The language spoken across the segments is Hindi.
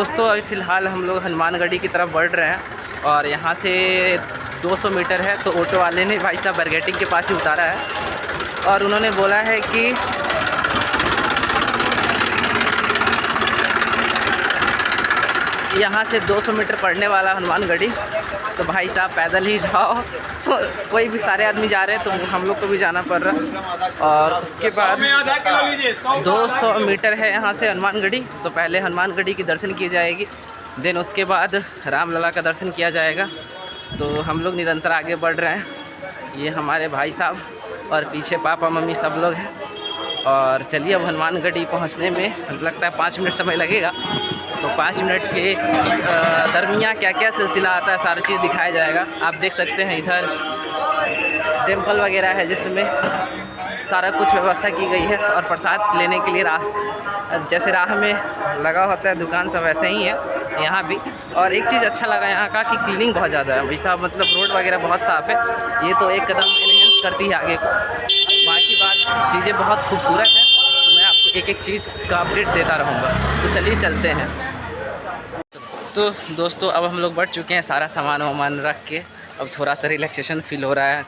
दोस्तों अभी फ़िलहाल हम लोग हनुमानगढ़ी की तरफ बढ़ रहे हैं और यहाँ से 200 मीटर है। तो ऑटो वाले ने भाई साहब बरगेटिंग के पास ही उतारा है और उन्होंने बोला है कि यहाँ से 200 मीटर पड़ने वाला हनुमानगढ़ी। तो भाई साहब पैदल ही जाओ, तो कोई भी सारे आदमी जा रहे हैं तो हम लोग को भी जाना पड़ रहा है। और उसके बाद 200 मीटर है यहाँ से हनुमानगढ़ी। तो पहले हनुमानगढ़ी की दर्शन की जाएगी, देन उसके बाद रामलला का दर्शन किया जाएगा। तो हम लोग निरंतर आगे बढ़ रहे हैं। ये हमारे भाई साहब और पीछे पापा मम्मी सब लोग हैं। और चलिए अब हनुमानगढ़ी पहुँचने में लगता है 5 मिनट समय लगेगा। तो 5 मिनट के दरमियाँ क्या क्या सिलसिला आता है सारी चीज़ दिखाया जाएगा। आप देख सकते हैं इधर टेम्पल वगैरह है जिसमें सारा कुछ व्यवस्था की गई है। और प्रसाद लेने के लिए जैसे राह में लगा होता है दुकान सब वैसे ही है यहाँ भी। और एक चीज़ अच्छा लगा यहाँ का कि क्लीनिंग बहुत ज़्यादा है वैसा, मतलब रोड वगैरह बहुत साफ़ है। ये तो एक कदम एनहेंस करती है आगे को। बाकी बात चीज़ें बहुत खूबसूरत है, तो मैं आपको एक एक चीज़ का अपडेट देता रहूँगा। तो चलिए चलते हैं। तो दोस्तों अब हम लोग बढ़ चुके हैं, सारा सामान वामान रख के अब थोड़ा सा रिलैक्सेशन फील हो रहा है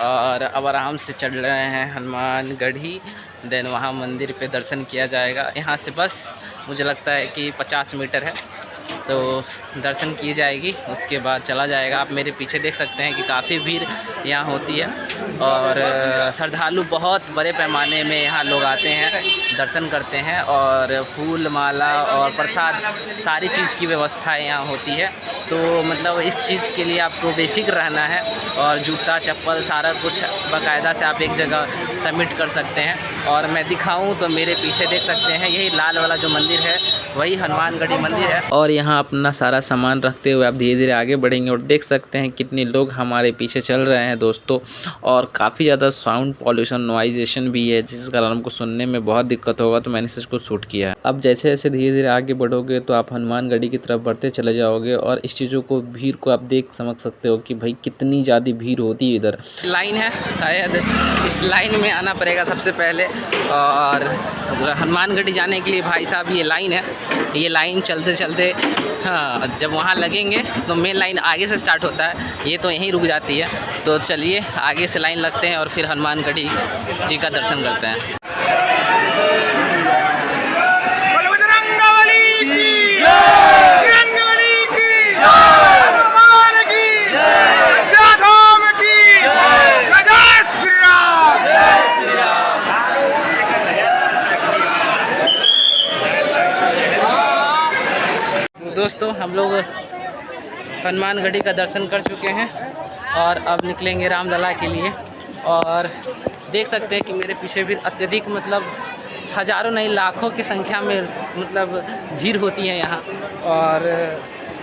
और अब आराम से चढ़ रहे हैं हनुमानगढ़ी। देन वहाँ मंदिर पे दर्शन किया जाएगा। यहाँ से बस मुझे लगता है कि 50 मीटर है, तो दर्शन की जाएगी, उसके बाद चला जाएगा। आप मेरे पीछे देख सकते हैं कि काफ़ी भीड़ यहाँ होती है और श्रद्धालु बहुत बड़े पैमाने में यहाँ लोग आते हैं, दर्शन करते हैं। और फूल माला और प्रसाद सारी चीज़ की व्यवस्था यहाँ होती है। तो मतलब इस चीज़ के लिए आपको बेफिक्र रहना है और जूता चप्पल सारा कुछ बाकायदा से आप एक जगह सबमिट कर सकते हैं। और मैं दिखाऊं तो मेरे पीछे देख सकते हैं यही लाल वाला जो मंदिर है वही हनुमानगढ़ी मंदिर है। और यहाँ अपना सारा सामान रखते हुए आप धीरे धीरे आगे बढ़ेंगे और देख सकते हैं कितने लोग हमारे पीछे चल रहे हैं दोस्तों। और काफ़ी ज़्यादा साउंड पॉल्यूशन नॉइजेशन भी है जिस कारण हमको सुनने में बहुत दिक्कत होगा, तो मैंने इसको शूट किया है। अब जैसे जैसे धीरे धीरे आगे बढ़ोगे तो आप हनुमानगढ़ी की तरफ बढ़ते चले जाओगे और इस चीज़ों को भीड़ को आप देख समझ सकते हो कि भाई कितनी ज़्यादा भीड़ होती है। इधर लाइन है, शायद इस लाइन में आना पड़ेगा सबसे पहले। और हनुमानगढ़ी जाने के लिए भाई साहब ये लाइन है, ये लाइन चलते चलते हाँ जब वहाँ लगेंगे तो मेन लाइन आगे से स्टार्ट होता है, ये तो यहीं रुक जाती है। तो चलिए आगे से लाइन लगते हैं और फिर हनुमानगढ़ी जी का दर्शन करते हैं। दोस्तों हम लोग हनुमानगढ़ी का दर्शन कर चुके हैं और अब निकलेंगे रामलला के लिए। और देख सकते हैं कि मेरे पीछे भी अत्यधिक मतलब हज़ारों नहीं लाखों की संख्या में मतलब भीड़ होती है यहाँ। और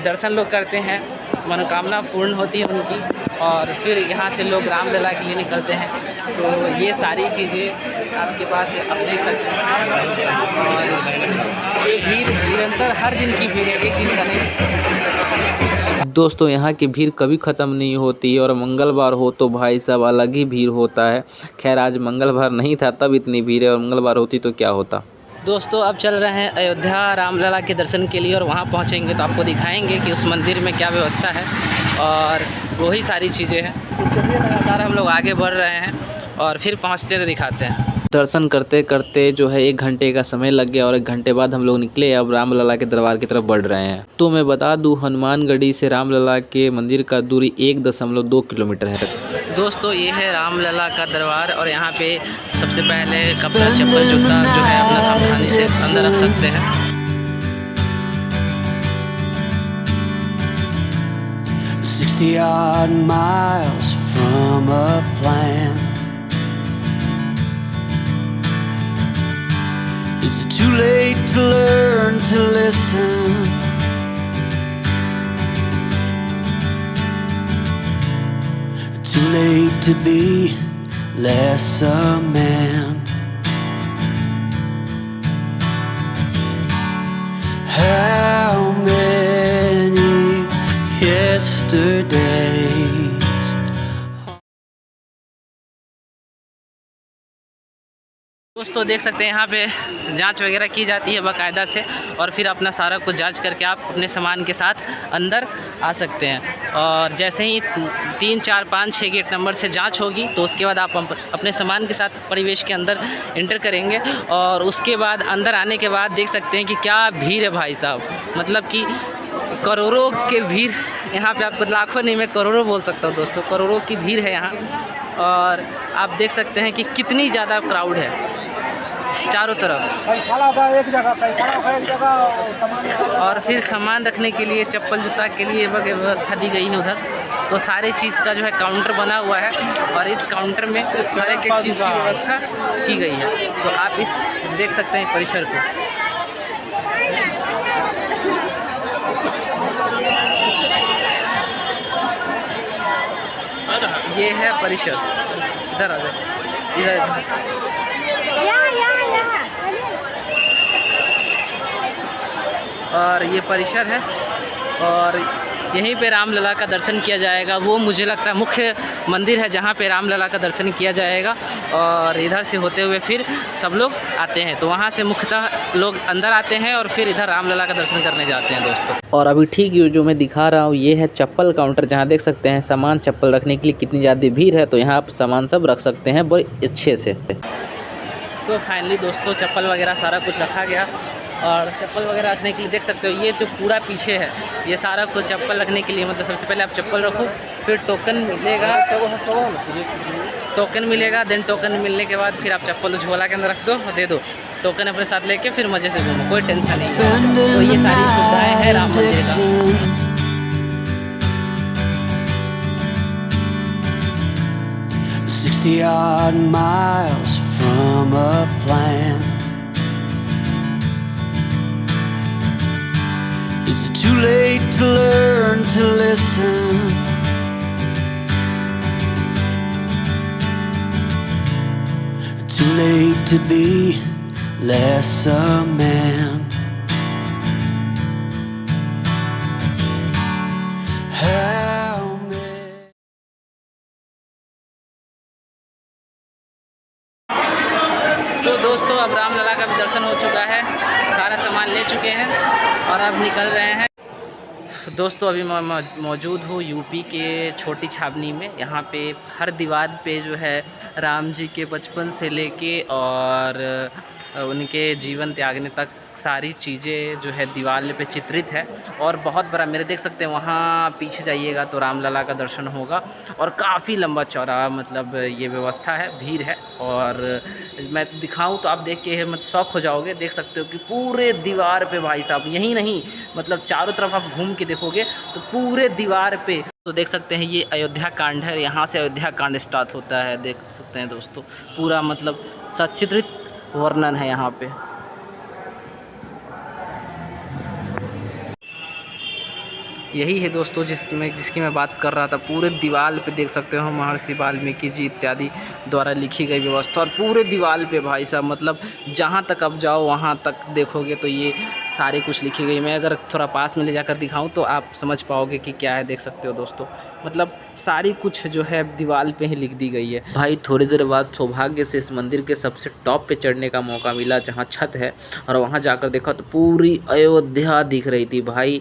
दर्शन लोग करते हैं, मनोकामना पूर्ण होती है उनकी। और फिर यहाँ से लोग रामलला के लिए निकलते हैं। तो ये सारी चीज़ें आपके पास आप देख सकते हैं। और ये भीड़ निरंतर हर दिन की भीड़ है, एक दिन का नहीं। दोस्तों यहाँ की भीड़ कभी ख़त्म नहीं होती और मंगलवार हो तो भाई साहब अलग ही भीड़ होता है। खैर आज मंगलवार नहीं था तब इतनी भीड़ है, और मंगलवार होती तो क्या होता। दोस्तों अब चल रहे हैं अयोध्या रामलला के दर्शन के लिए और वहाँ पहुँचेंगे तो आपको दिखाएंगे कि उस मंदिर में क्या व्यवस्था है और वही सारी चीज़ें हैं। तो चलिए लगातार हम लोग आगे बढ़ रहे हैं और फिर पहुँचते तो दिखाते हैं। दर्शन करते करते जो है 1 घंटे का समय लग गया और 1 घंटे बाद हम लोग निकले, अब रामलला के दरबार की तरफ बढ़ रहे हैं। तो मैं बता दूं हनुमानगढ़ी से रामलला के मंदिर का दूरी 1.2 किलोमीटर है। दोस्तों ये है रामलला का दरबार और यहाँ पे सबसे पहले कपड़ा चप्पल जूता जो है अपना सावधानी से अंदर रख सकते हैं। Odd miles from a plan. Is it too late to learn to listen? Too late to be less a man? How many yesterdays दोस्तों देख सकते हैं यहाँ पे जांच वगैरह की जाती है बाकायदा से, और फिर अपना सारा कुछ जांच करके आप अपने सामान के साथ अंदर आ सकते हैं। और जैसे ही 3, 4, 5, 6 गेट नंबर से जांच होगी तो उसके बाद आप अपने सामान के साथ परिवेश के अंदर इंटर करेंगे। और उसके बाद अंदर आने के बाद देख सकते हैं कि क्या भीड़ है भाई साहब, मतलब कि करोड़ों के भीड़ यहाँ पे, आपको लाखों नहीं, मैं करोड़ों बोल सकता हूँ दोस्तों, करोड़ों की भीड़ है यहाँ। और आप देख सकते हैं कि कितनी ज़्यादा क्राउड है चारों तरफ। और फिर सामान रखने के लिए, चप्पल जूता के लिए व्यवस्था दी गई है उधर। तो सारे चीज़ का जो है काउंटर बना हुआ है, और इस काउंटर में हर एक चीज़ की व्यवस्था की गई है। तो आप इस देख सकते हैं परिसर को। ये है परिसर, इधर आ जाओ, इधर। और ये परिसर है, और यहीं पे रामलला का दर्शन किया जाएगा। वो मुझे लगता है मुख्य मंदिर है जहाँ पे रामलला का दर्शन किया जाएगा। और इधर से होते हुए फिर सब लोग आते हैं, तो वहाँ से मुख्यतः लोग अंदर आते हैं और फिर इधर रामलला का दर्शन करने जाते हैं दोस्तों। और अभी ठीक ये जो मैं दिखा रहा हूँ ये है चप्पल काउंटर, जहाँ देख सकते हैं सामान चप्पल रखने के लिए कितनी ज़्यादा भीड़ है। तो यहाँ आप सामान सब रख सकते हैं बड़े अच्छे से। सो फाइनली दोस्तों चप्पल वगैरह सारा कुछ रखा गया। और चप्पल वगैरह रखने के लिए देख सकते हो ये जो पूरा पीछे है ये सारा कुछ चप्पल रखने के लिए, मतलब सबसे पहले आप चप्पल रखो, फिर टोकन मिलेगा, देन टोकन मिलने के बाद फिर आप चप्पल झोला के अंदर रख दो और दे दो, टोकन अपने साथ लेके फिर मज़े से घूमो, कोई टेंशन नहीं। तो ये सारी सुविधाएँ हैं राम मंदिर का। 60-odd miles from a plan. Is it too late to learn to listen? Too late to be less a man? तो दोस्तों अब रामलला का भी दर्शन हो चुका है, सारा सामान ले चुके हैं और अब निकल रहे हैं। दोस्तों अभी मैं मौजूद हूँ यूपी के छोटी छावनी में। यहाँ पे हर दीवार पे जो है राम जी के बचपन से लेके और उनके जीवन त्यागने तक सारी चीज़ें जो है दीवार पे चित्रित है। और बहुत बड़ा मेरे देख सकते हैं वहाँ पीछे जाइएगा तो रामलला का दर्शन होगा, और काफ़ी लंबा चौड़ा मतलब ये व्यवस्था है, भीड़ है। और मैं दिखाऊं तो आप देख के मतलब शौक हो जाओगे। देख सकते हो कि पूरे दीवार पे भाई साहब, यहीं नहीं मतलब चारों तरफ आप घूम के देखोगे तो पूरे दीवार पे तो देख सकते हैं ये अयोध्या कांड है, यहाँ से अयोध्या कांड स्टार्ट होता है। देख सकते हैं दोस्तों पूरा मतलब सचित्रित वर्णन है यहाँ पे। यही है दोस्तों जिसकी मैं बात कर रहा था। पूरे दीवार पे देख सकते हो महर्षि वाल्मीकि जी इत्यादि द्वारा लिखी गई व्यवस्था, और पूरे दीवार पे भाई साहब मतलब जहाँ तक अब जाओ वहाँ तक देखोगे तो ये सारे कुछ लिखी गई। मैं अगर थोड़ा पास में ले जाकर दिखाऊं तो आप समझ पाओगे कि क्या है। देख सकते हो दोस्तों मतलब सारी कुछ जो है दीवार पे ही लिख दी गई है। भाई थोड़ी देर बाद सौभाग्य से इस मंदिर के सबसे टॉप पे चढ़ने का मौका मिला, जहाँ छत है, और वहाँ जाकर देखा तो पूरी अयोध्या दिख रही थी भाई।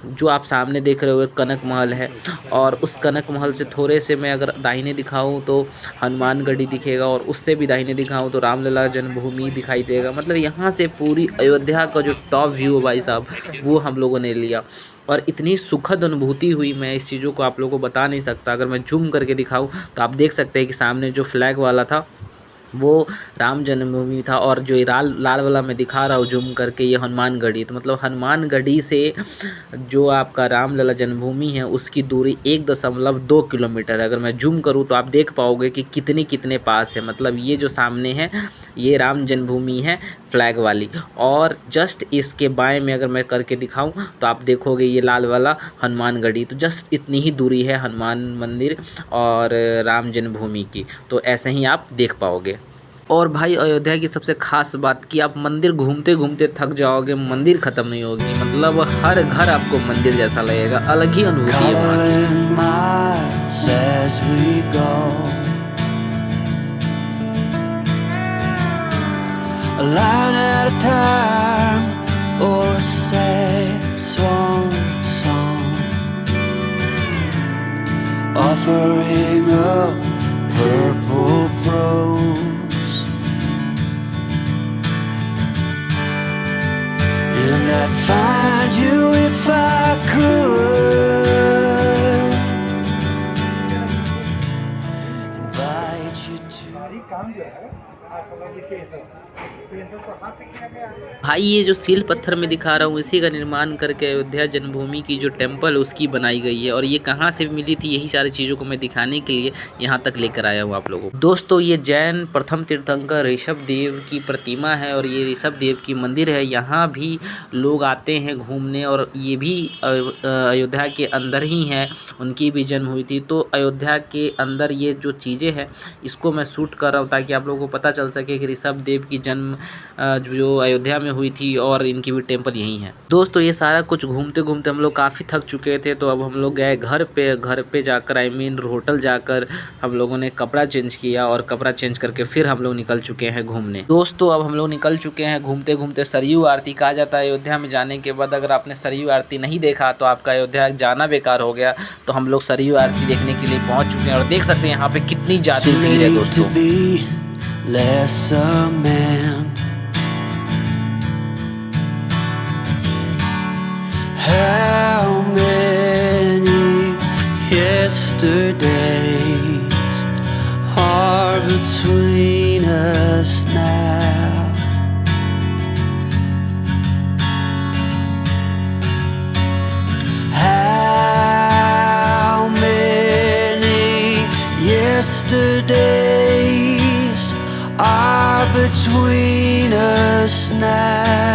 जो आप सामने देख रहे हो कनक महल है, और उस कनक महल से थोड़े से मैं अगर दाहिने दिखाऊं तो हनुमानगढ़ी दिखेगा, और उससे भी दाहिने दिखाऊं तो रामलला जन्मभूमि दिखाई देगा। मतलब यहाँ से पूरी अयोध्या का जो टॉप व्यू भाई साहब वो हम लोगों ने लिया, और इतनी सुखद अनुभूति हुई, मैं इस चीज़ों को आप लोगों को बता नहीं सकता। अगर मैं जूम करके दिखाऊं तो आप देख सकते हैं कि सामने जो फ्लैग वाला था वो राम जन्मभूमि था, और जो लाल वाला मैं दिखा रहा हूँ जूम करके ये हनुमानगढ़ी। तो मतलब हनुमानगढ़ी से जो आपका रामलला जन्मभूमि है उसकी दूरी 1.2 किलोमीटर है। अगर मैं जूम करूँ तो आप देख पाओगे कि कितने पास है। मतलब ये जो सामने है ये राम जन्मभूमि है फ्लैग वाली, और जस्ट इसके बाएं में अगर मैं करके दिखाऊं तो आप देखोगे ये लाल वाला हनुमानगढ़ी। तो जस्ट इतनी ही दूरी है हनुमान मंदिर और राम जन्मभूमि की, तो ऐसे ही आप देख पाओगे। और भाई अयोध्या की सबसे खास बात कि आप मंदिर घूमते घूमते थक जाओगे, मंदिर ख़त्म नहीं होगी। मतलब हर घर आपको मंदिर जैसा लगेगा, अलग ही अनुभूति है वहाँ की। a line at a time, or a sad swan song, offering up purple prose. And I'd find you if I could, invite you to. भाई ये जो सील पत्थर में दिखा रहा हूँ इसी का निर्माण करके अयोध्या जन्मभूमि की जो टेम्पल उसकी बनाई गई है। और ये कहाँ से मिली थी यही सारी चीज़ों को मैं दिखाने के लिए यहाँ तक लेकर आया हूँ आप लोगों को। दोस्तों ये जैन प्रथम तीर्थंकर ऋषभ देव की प्रतिमा है और ये ऋषभ देव की मंदिर है। यहाँ भी लोग आते हैं घूमने और ये भी अयोध्या के अंदर ही है, उनकी भी जन्म हुई थी। तो अयोध्या के अंदर ये जो चीज़ें हैं इसको मैं शूट कर रहा हूँ ताकि आप लोगों को पता चल सके कि ऋषभ देव की जन्म जो अयोध्या में हुई थी और इनकी भी टेम्पल यहीं है। दोस्तों ये सारा कुछ घूमते घूमते हम लोग काफ़ी थक चुके थे, तो अब हम लोग गए घर पे जाकर होटल जाकर हम लोगों ने कपड़ा चेंज किया और कपड़ा चेंज करके फिर हम लोग निकल चुके हैं घूमने। दोस्तों अब हम लोग निकल चुके हैं घूमते घूमते सरयू आरती। कहा जाता है अयोध्या में जाने के बाद अगर आपने सरयू आरती नहीं देखा तो आपका अयोध्या जाना बेकार हो गया। तो हम लोग सरयू आरती देखने के लिए पहुँच चुके हैं और देख सकते हैं यहाँ पे कितनी ज़्यादा भीड़ है दोस्तों। How many yesterdays are between us now? How many yesterdays are between us now?